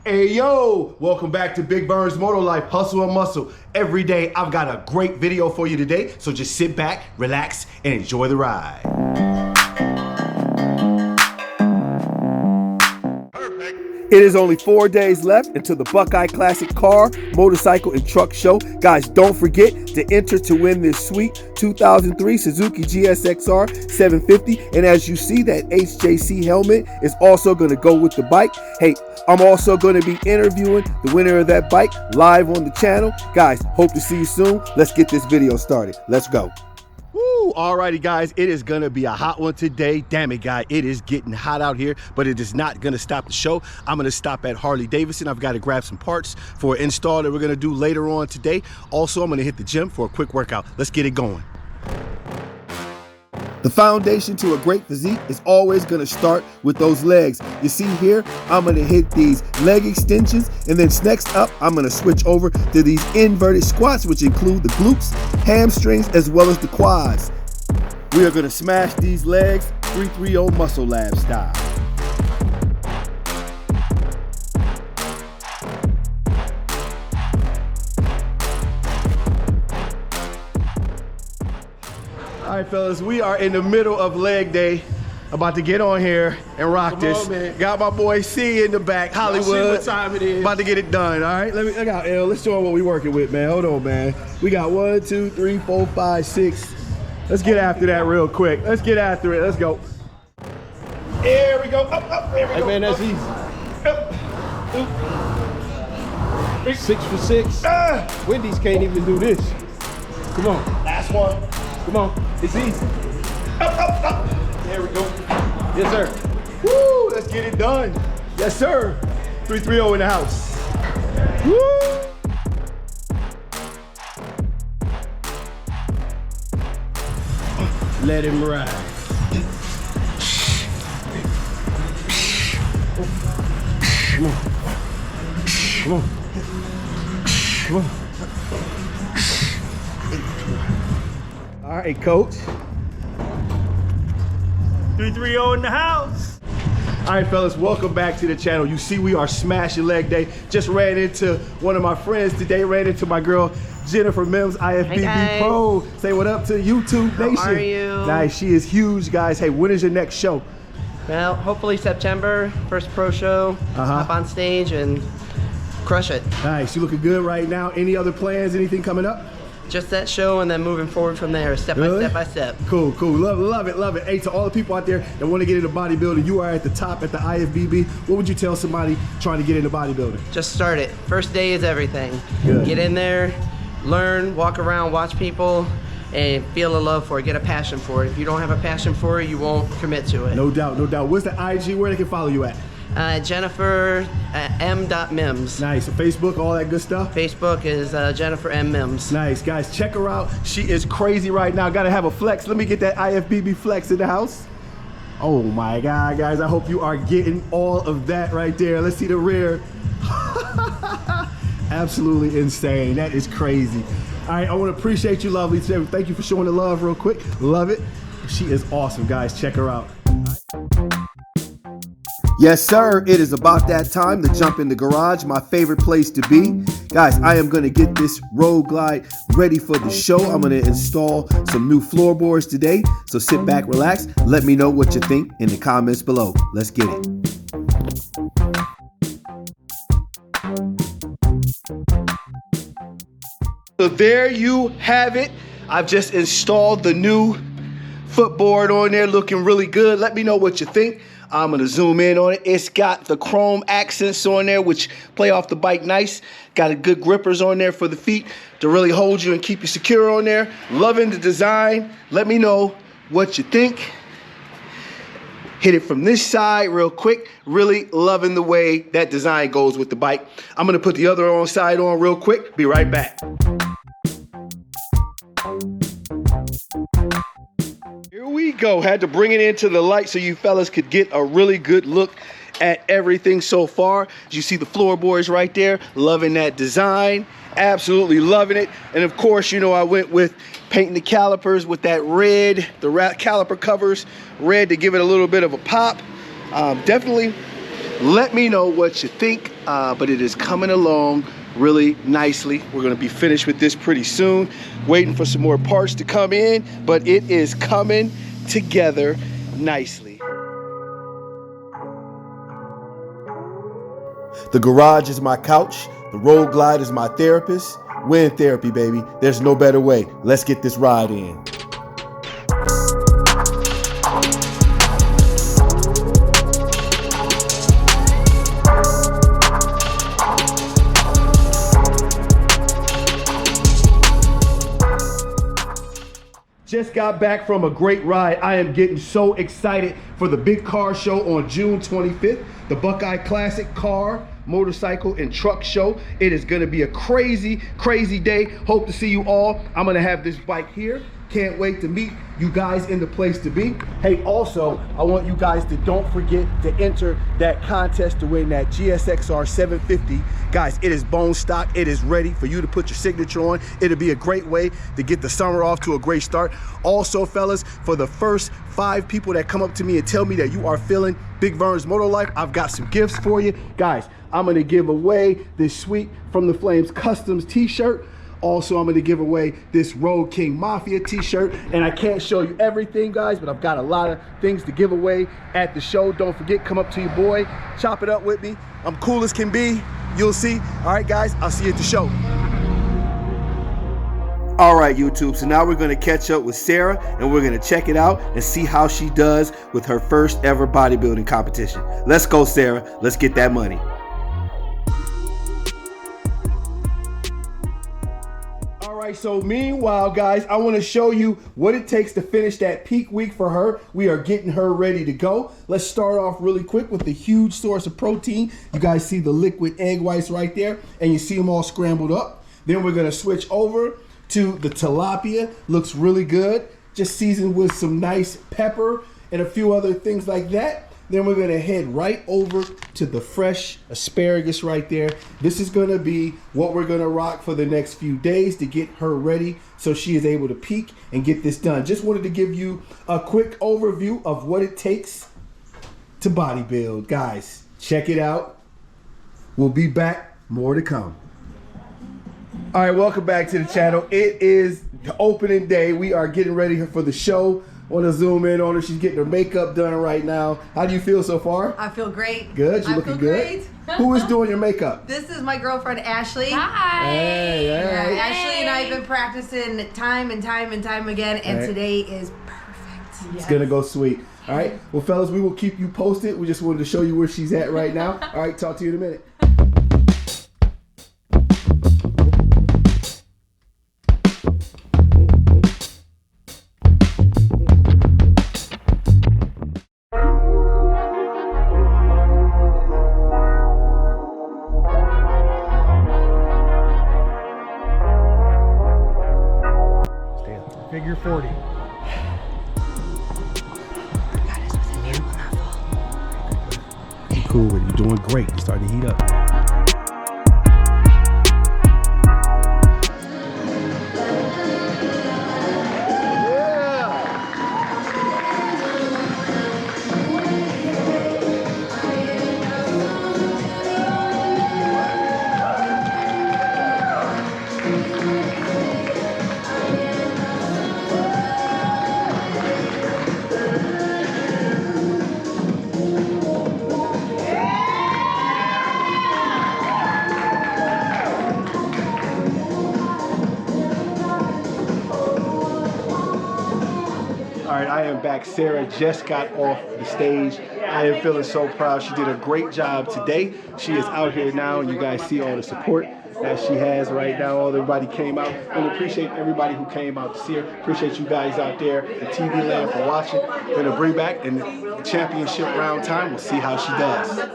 Hey yo, welcome back to Big Burns Moto Life, Hustle and Muscle. Every day I've got a great video for you today, so just sit back, relax, and enjoy the ride. It is only 4 days left until the Buckeye Classic Car, Motorcycle, and Truck Show. Guys, don't forget to enter to win this sweet 2003 Suzuki GSX-R 750. And as you see, that HJC helmet is also going to go with the bike. Hey, I'm also going to be interviewing the winner of that bike live on the channel. Guys, hope to see you soon. Let's get this video started. Let's go. Alrighty guys, it is gonna be a hot one today. Damn it, guy, it is getting hot out here, but it is not gonna stop the show. I'm gonna stop at Harley Davidson. I've got to grab some parts for an install that we're gonna do later on today. Also, I'm gonna hit the gym for a quick workout. Let's get it going. The foundation to a great physique is always going to start with those legs. You see here, I'm going to hit these leg extensions, and then next up, I'm going to switch over to these inverted squats, which include the glutes, hamstrings, as well as the quads. We are going to smash these legs 330 Muscle Lab style. All right, fellas, we are in the middle of leg day. About to get on here and rock this. Man. Got my boy C in the back, Hollywood. See what time it is. About to get it done, all right? Look out, L. Let's show them what we working with, man. Hold on, man. We got 1, 2, 3, 4, 5, 6. Let's get after that real quick. Let's get after it. Let's go. There we go. Up, there we go. Hey, man, that's easy. 6 for 6. Wendy's can't even do this. Come on. Last one. Come on. It's easy. Up. There we go. Yes, sir. Woo, let's get it done. Yes, sir. 330 in the house. Woo. Let him ride. Come on. Come on. Come on. All right, coach. 330 in the house. All right, fellas, welcome back to the channel. You see we are smashing leg day. Just ran into one of my friends today, ran into my girl, Jennifer Mims, IFBB Pro. Say what up to YouTube Nation. How are you? Nice, she is huge, guys. Hey, when is your next show? Well, hopefully September, first pro show, hop on stage and crush it. Nice, you looking good right now. Any other plans, anything coming up? Just that show and then moving forward from there, step by step. Cool. Love it. Hey, to all the people out there that want to get into bodybuilding, you are at the top at the IFBB. What would you tell somebody trying to get into bodybuilding? Just start it. First day is everything. Good. Get in there, learn, walk around, watch people, and feel a love for it, get a passion for it. If you don't have a passion for it, you won't commit to it. No doubt. What's the IG, where they can follow you at? Jennifer M.Mims. Nice. So Facebook, all that good stuff? Facebook is Jennifer M. Mims. Nice, guys. Check her out. She is crazy right now. Got to have a flex. Let me get that IFBB flex in the house. Oh my God, guys. I hope you are getting all of that right there. Let's see the rear. Absolutely insane. That is crazy. All right, I want to appreciate you, lovely. Thank you for showing the love real quick. Love it. She is awesome, guys. Check her out. Yes, sir. It is about that time to jump in the garage, my favorite place to be. Guys, I am going to get this Road Glide ready for the show. I'm going to install some new floorboards today. So sit back, relax. Let me know what you think in the comments below. Let's get it. So there you have it. I've just installed the new footboard on there, looking really good. Let me know what you think. I'm gonna zoom in on it. It's got the chrome accents on there, which play off the bike nice. Got a good grippers on there for the feet to really hold you and keep you secure on there. Loving the design. Let me know what you think. Hit it from this side real quick. Really loving the way that design goes with the bike. I'm gonna put the other side on real quick. Be right back. Here we go. Had to bring it into the light so you fellas could get a really good look at everything so far. You see the floorboards right there. Loving that design. Absolutely loving it. And of course, you know, I went with painting the calipers with that red, the caliper covers red to give it a little bit of a pop. Definitely Let me know what you think, but it is coming along really nicely. We're gonna be finished with this pretty soon. Waiting for some more parts to come in, but it is coming together nicely. The garage is my couch. The Road Glide is my therapist. We're in therapy, baby. There's no better way. Let's get this ride in. Just got back from a great ride. I am getting so excited for the big car show on June 25th, the Buckeye Classic Car, Motorcycle, and Truck Show. It is gonna be a crazy, crazy day. Hope to see you all. I'm gonna have this bike here. Can't wait to meet you guys in the place to be. Hey, also, I want you guys to don't forget to enter that contest to win that GSXR 750. Guys, it is bone stock. It is ready for you to put your signature on. It'll be a great way to get the summer off to a great start. Also, fellas, for the first 5 people that come up to me and tell me that you are feeling Big Vern's Motor Life, I've got some gifts for you. Guys, I'm gonna give away this sweet From the Flames Customs t-shirt. Also, I'm gonna give away this Road King Mafia t-shirt, and I can't show you everything, guys, but I've got a lot of things to give away at the show. Don't forget, come up to your boy, chop it up with me. I'm cool as can be. You'll see. All right, guys, I'll see you at the show. All right, YouTube, so now we're gonna catch up with Sarah, and we're gonna check it out and see how she does with her first ever bodybuilding competition. Let's go, Sarah. Let's get that money. So meanwhile, guys, I want to show you what it takes to finish that peak week for her. We are getting her ready to go. Let's start off really quick with the huge source of protein. You guys see the liquid egg whites right there, and you see them all scrambled up. Then we're going to switch over to the tilapia. Looks really good. Just seasoned with some nice pepper and a few other things like that. Then we're gonna head right over to the fresh asparagus right there. This is gonna be what we're gonna rock for the next few days to get her ready so she is able to peak and get this done. Just wanted to give you a quick overview of what it takes to bodybuild. Guys, check it out. We'll be back, more to come. All right, welcome back to the channel. It is the opening day. We are getting ready for the show. Want to zoom in on her. She's getting her makeup done right now. How do you feel so far? I feel great. Good? You looking good? Who is doing your makeup? This is my girlfriend, Ashley. Hi. Hey, hey. Yeah, Ashley and I have been practicing time and time and time again, and today is perfect. It's going to go sweet. All right. Well, fellas, we will keep you posted. We just wanted to show you where she's at right now. All right. Talk to you in a minute. Figure 40. You're cool with it. You're doing great. You're starting to heat up. I am back. Sarah just got off the stage. I am feeling so proud. She did a great job today. She is out here now, and you guys see all the support that she has right now. Everybody came out. And appreciate everybody who came out to see her. Appreciate you guys out there in TV land for watching. We're gonna bring back in the championship round time. We'll see how she does.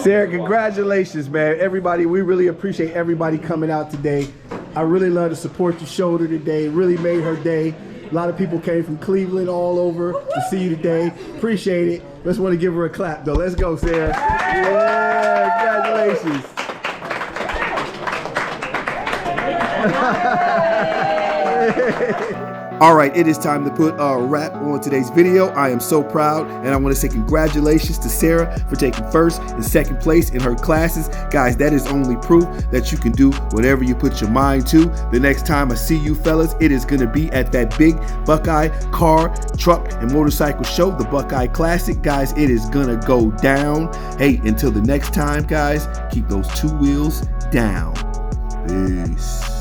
Sarah, congratulations, man. Everybody, we really appreciate everybody coming out today. I really love the support you showed her today. It really made her day. A lot of people came from Cleveland all over to see you today. Appreciate it. Let's want to give her a clap though. Let's go, Sarah. Yeah, congratulations. All right, it is time to put a wrap on today's video. I am so proud, and I want to say congratulations to Sarah for taking first and second place in her classes. Guys, that is only proof that you can do whatever you put your mind to. The next time I see you fellas, it is going to be at that big Buckeye car, truck, and motorcycle show, the Buckeye Classic. Guys, it is going to go down. Hey, until the next time, guys, keep those 2 wheels down. Peace.